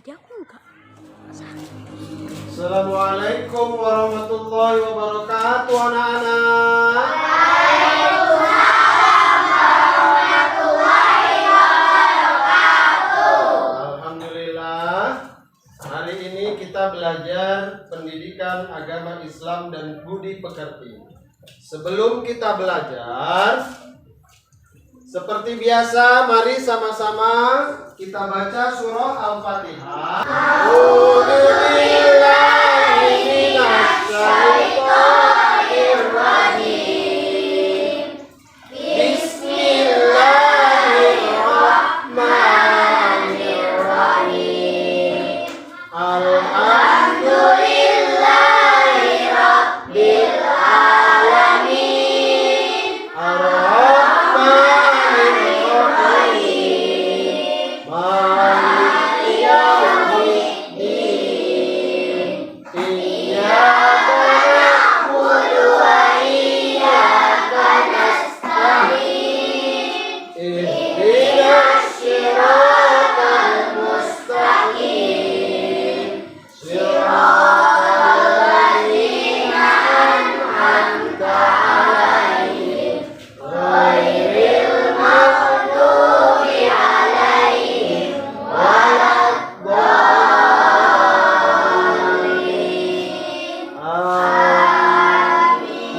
Jadi aku enggak. Assalamualaikum warahmatullahi wabarakatuh, anak-anak. Alhamdulillah, hari ini kita belajar pendidikan agama Islam dan budi pekerti. Sebelum kita belajar, seperti biasa, mari sama-sama kita baca surah Al-Fatihah.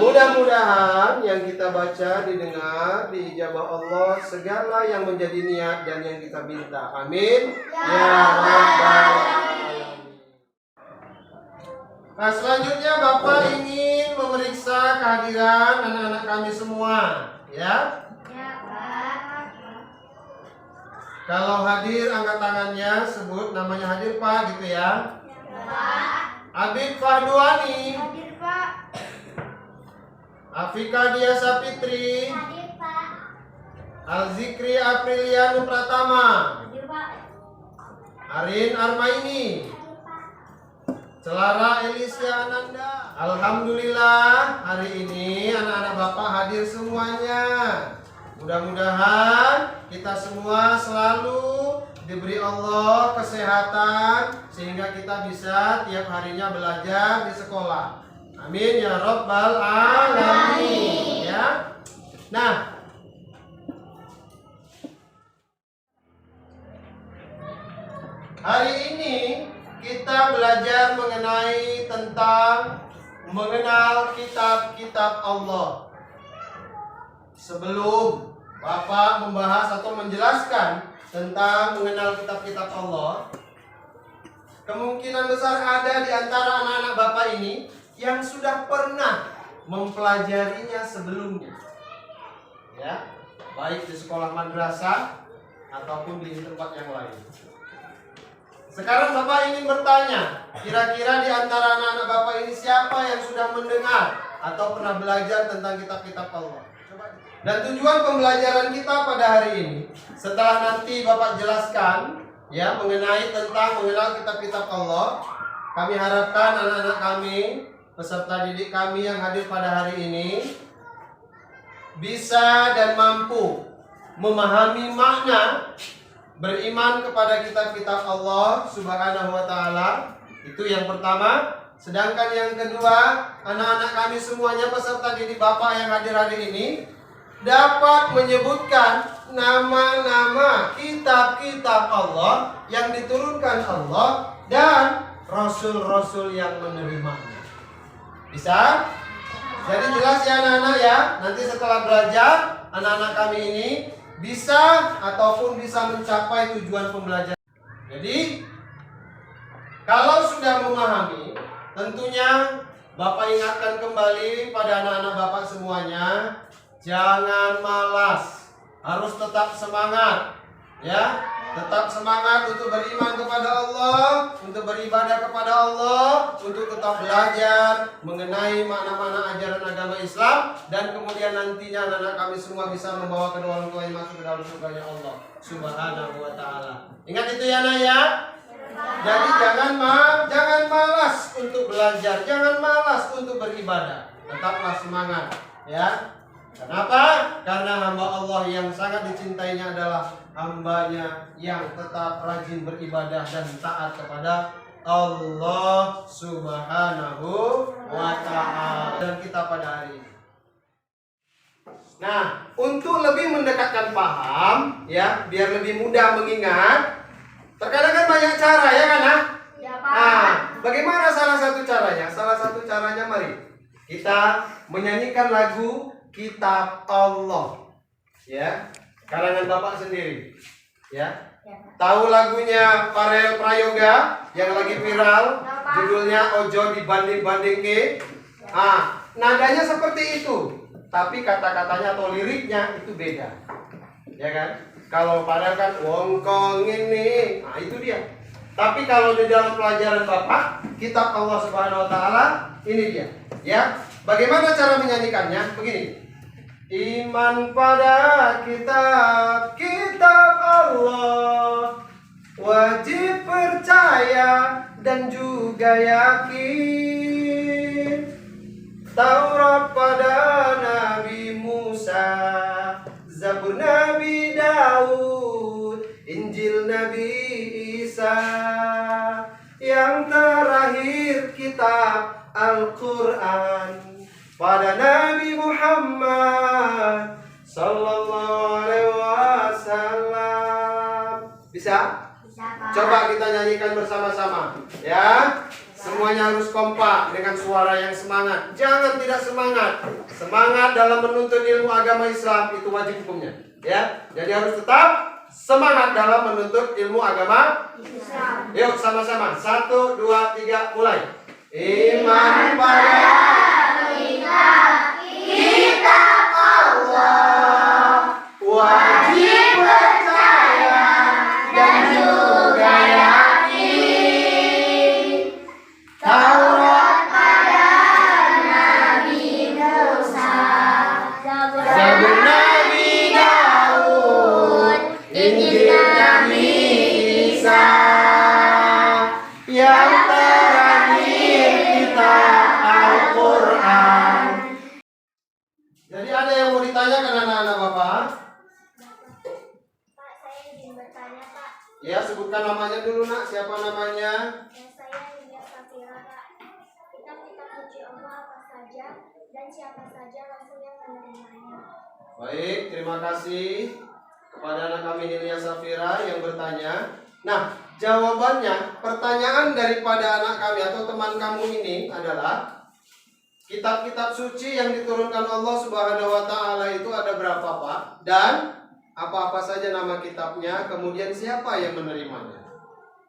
Mudah-mudahan yang kita baca didengar, diijabah Allah segala yang menjadi niat dan yang kita minta. Amin. Ya Rabbal Alamin. Nah, selanjutnya Bapak ingin memeriksa kehadiran anak-anak kami semua, ya? Ya, Pak. Kalau hadir angkat tangannya, sebut namanya hadir Pak, gitu ya. Pak. Abid Fahduani, Hadir, Pak. Afika Dia Sapitri, Hadir, Pak. Alzikri Aprilianu Pratama, Hadir, Pak. Arin Armaini, Celara Elisya Ananda. Alhamdulillah, hari ini anak-anak Bapak hadir semuanya. Mudah-mudahan kita semua selalu diberi Allah kesehatan sehingga kita bisa tiap harinya belajar di sekolah. Amin ya Rabbal Alamin. Ya. Nah, hari ini kita belajar mengenai tentang mengenal kitab-kitab Allah. Sebelum Bapak membahas atau menjelaskan tentang mengenal kitab-kitab Allah, kemungkinan besar ada di antara anak-anak Bapak ini yang sudah pernah mempelajarinya sebelumnya. Ya, baik di sekolah madrasah ataupun di tempat yang lain. Sekarang Bapak ingin bertanya, kira-kira di antara anak-anak Bapak ini siapa yang sudah mendengar atau pernah belajar tentang kitab-kitab Allah? Dan tujuan pembelajaran kita pada hari ini, setelah nanti Bapak jelaskan ya mengenai tentang mengenal kitab-kitab Allah, kami harapkan anak-anak kami, peserta didik kami yang hadir pada hari ini bisa dan mampu memahami makna beriman kepada kitab-kitab Allah Subhanahu wa taala. Itu yang pertama. Sedangkan yang kedua, anak-anak kami semuanya peserta didik Bapak yang hadir hari ini dapat menyebutkan nama-nama kitab-kitab Allah yang diturunkan Allah dan rasul-rasul yang menerimanya. Bisa? Jadi jelas ya anak-anak ya. Nanti setelah belajar, anak-anak kami ini bisa ataupun bisa mencapai tujuan pembelajaran. Jadi kalau sudah memahami, tentunya Bapak ingatkan kembali pada anak-anak Bapak semuanya, jangan malas, harus tetap semangat, ya, tetap semangat untuk beriman kepada Allah, untuk beribadah kepada Allah, untuk tetap belajar mengenai makna-makna ajaran agama Islam, dan kemudian nantinya anak-anak kami semua bisa membawa kedua orang tuanya masuk ke dalam surganya Allah Subhanahu wa taala. Ingat itu ya nak ya. Jadi jangan malas untuk belajar, jangan malas untuk beribadah. Tetaplah semangat, ya. Kenapa? Karena hamba Allah yang sangat dicintainya adalah hambanya yang tetap rajin beribadah dan taat kepada Allah Subhanahu wa ta'ala. Dan kita pada hari ini. Nah, untuk lebih mendekatkan paham, ya, biar lebih mudah mengingat, terkadang kan banyak cara, ya kan? Ya, Pak. Nah, bagaimana salah satu caranya? Salah satu caranya, mari kita menyanyikan lagu Kitab Allah, ya, karangan Bapak sendiri, ya. Ya, Pak. Tahu lagunya Farel Prayoga yang lagi viral, judulnya Ojo dibanding-bandingke. Ah, nadanya seperti itu. Tapi kata-katanya atau liriknya itu beda, ya kan? Kalau pada kan wongkong ini, nah itu dia. Tapi kalau di dalam pelajaran Bapak, Kitab Allah Subhanahu Wa Taala, ini dia, ya. Bagaimana cara menyanyikannya? Begini. Iman pada kitab Allah, wajib percaya dan juga yakin. Taurat pada Nabi Musa, Zabur Nabi Daud, Injil Nabi Isa, yang terakhir kitab Al-Quran pada Nabi Muhammad Sallallahu Alaihi Wasallam. Bisa? Bisa, Pak. Coba kita nyanyikan bersama-sama, ya. Semuanya harus kompak dengan suara yang semangat. Jangan tidak semangat. Semangat dalam menuntut ilmu agama Islam itu wajib hukumnya, ya. Jadi harus tetap semangat dalam menuntut ilmu agama Islam. Yuk sama-sama. 1, 2, 3, mulai. Iman pada Kitab Allah, wajib percaya dan juga yakin. Taurat pada Nabi Musa, Zabur Nabi Daud, Injil Nabi Isa, yang terakhir kitab Al-Quran. Jadi ada yang mau ditanyakan anak-anak Bapak? Pak, saya ingin bertanya, Pak. Ya, sebutkan namanya dulu nak. Siapa namanya? Saya Yulia Safira, Pak. Kitab-kitab suci Allah apa saja dan siapa saja rasul yang menerimanya? Baik, terima kasih kepada anak kami Hilya Safira yang bertanya. Nah, jawabannya, pertanyaan daripada anak kami atau teman kamu ini adalah kitab-kitab suci yang diturunkan Allah Subhanahu wa Ta'ala itu ada berapa, Pak? Dan apa-apa saja nama kitabnya, kemudian siapa yang menerimanya?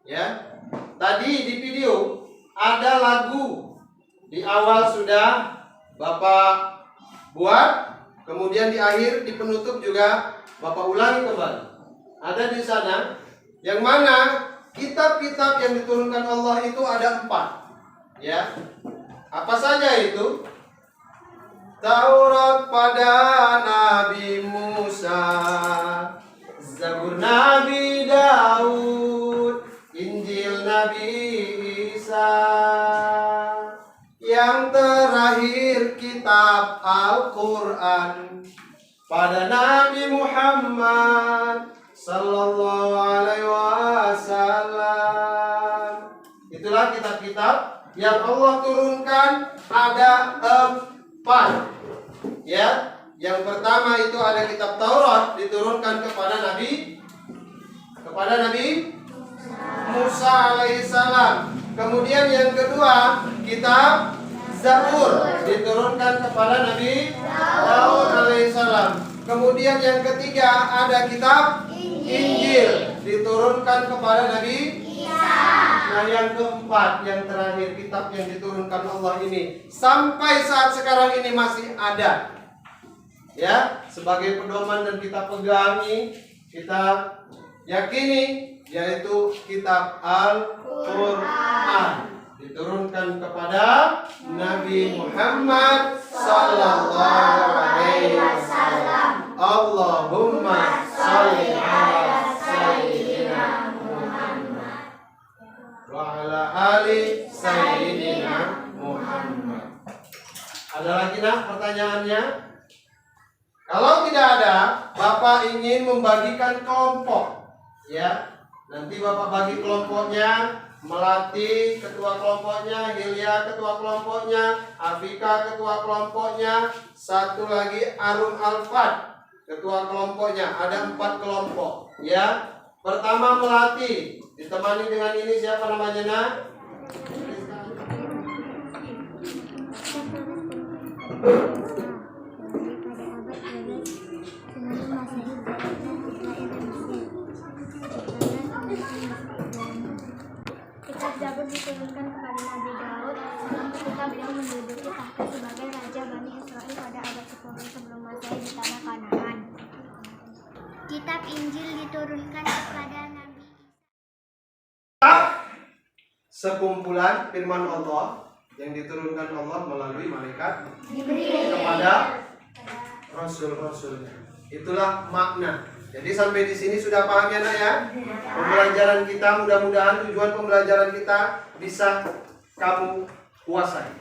Ya. Tadi di video ada lagu di awal sudah Bapak buat, kemudian di akhir di penutup juga Bapak ulangi kembali. Ada di sana yang mana kitab-kitab yang diturunkan Allah itu ada 4. Ya. Apa saja itu? Taurat pada Nabi Musa, Zabur Nabi Daud, Injil Nabi Isa, yang terakhir kitab Al-Quran pada Nabi Muhammad Sallallahu Alaihi Wasallam. Itulah kitab-kitab yang Allah turunkan ada 4. Ya, yang pertama itu ada kitab Taurat diturunkan kepada Nabi Musa alaihissalam. Kemudian yang kedua kitab Zabur diturunkan kepada Nabi Daud alaihissalam. Kemudian yang ketiga ada kitab Injil diturunkan kepada Nabi Isa. Nah, yang keempat, yang terakhir kitab yang diturunkan Allah ini sampai saat sekarang ini masih ada. Ya, sebagai pedoman dan kita pegangi, kita yakini, yaitu kitab Al-Quran diturunkan kepada Nabi Muhammad Sallallahu Alaihi Wasallam. Allahumma salli ala Sayyidina Muhammad wa ala ali Sayyidina Muhammad. Ada lagi nak pertanyaannya? Kalau tidak ada, Bapak ingin membagikan kelompok, ya. Nanti Bapak bagi kelompoknya, Melati ketua kelompoknya, Hilya ketua kelompoknya, Afika ketua kelompoknya, satu lagi Arum Alfat ketua kelompoknya. Ada 4 kelompok, ya. Pertama Melati, ditemani dengan ini siapa namanya, Nak? Kitab Zabur diturunkan kepada Nabi Daud ketika beliau menduduki tahta sebagai raja Bani Israel pada abad 10 sebelum Masehi di tanah Kanaan. Kitab Injil diturunkan kepada Nabi Sekumpulan firman Allah yang diturunkan Allah melalui malaikat kepada rasul-rasulnya. Itulah makna. Jadi sampai di sini sudah paham ya, Nak, ya? Pembelajaran kita, mudah-mudahan tujuan pembelajaran kita bisa kamu kuasai.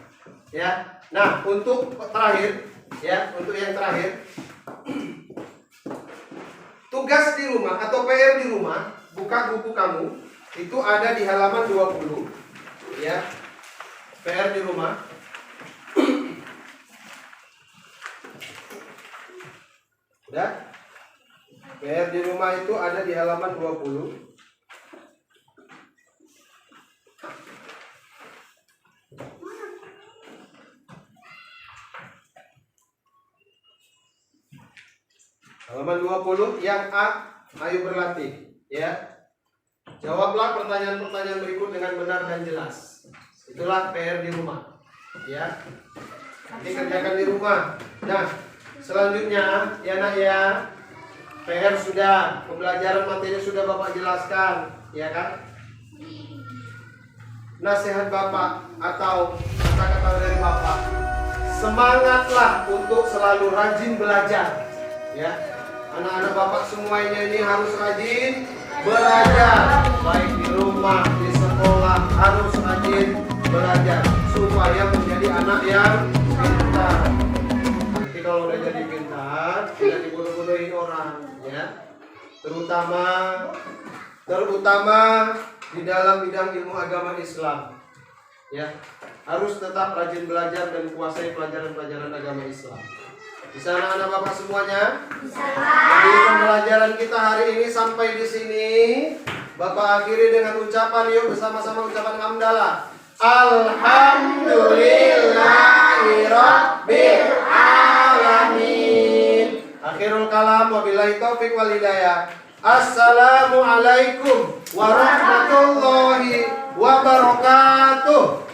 Ya. Nah, untuk terakhir, ya, untuk yang terakhir, tugas di rumah atau PR di rumah, buka buku kamu, itu ada di halaman 20. Ya. PR di rumah. Udah? PR di rumah itu ada di halaman 20. Halaman 20 yang A, ayo berlatih, ya. Jawablah pertanyaan-pertanyaan berikut dengan benar dan jelas. Itulah PR di rumah, ya. Nanti kerjakan di rumah. Nah, selanjutnya ya, Nak, ya. PR sudah, pembelajaran materi sudah Bapak jelaskan, ya kan? Nasihat Bapak atau kata-kata dari Bapak, semangatlah untuk selalu rajin belajar, ya. Anak-anak Bapak semuanya ini harus rajin belajar, baik di rumah, di sekolah, harus rajin belajar supaya menjadi anak yang pintar. Nanti kalau udah jadi pintar, tidak dibodoh-bodohin orang, ya. Terutama di dalam bidang ilmu agama Islam, ya. Harus tetap rajin belajar dan kuasai pelajaran-pelajaran agama Islam. Bisa anak-anak Bapak semuanya? Bisa. Jadi pembelajaran kita hari ini sampai di sini. Bapak akhiri dengan ucapan, yuk bersama-sama ucapan hamdalah. Alhamdulillahirabbil alamin. Akhirul kalam, wabillahi taufik wal hidayah. Assalamualaikum warahmatullahi wabarakatuh.